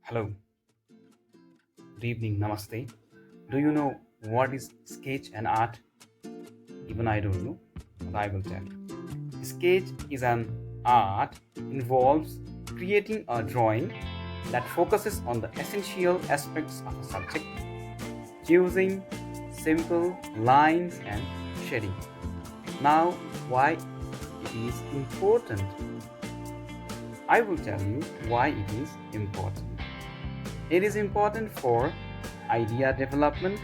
Hello, good evening, namaste. Do you know what is sketch and art? Even I don't know, but I will tell you. Sketch is an art involves creating a drawing that focuses on the essential aspects of a subject, using simple lines and shading. Now, why it is important? I will tell you why it is important. It is important for idea development,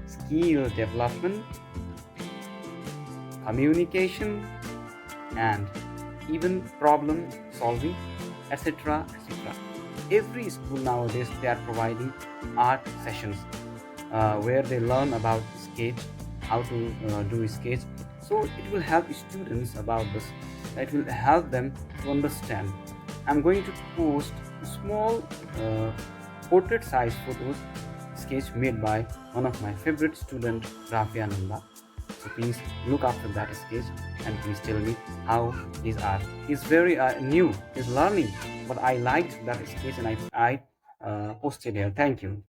skill development, communication, and even problem solving, etc. etc. Every school nowadays they are providing art sessions where they learn about sketch, how to do sketch. So it will help students about this. It will help them to understand. I'm going to post small portrait size photos sketch made by one of my favorite student Rafi Ananda. So please look after that sketch and please tell me how these are. He's very new, he's learning, but I liked that sketch and I posted here. Thank you.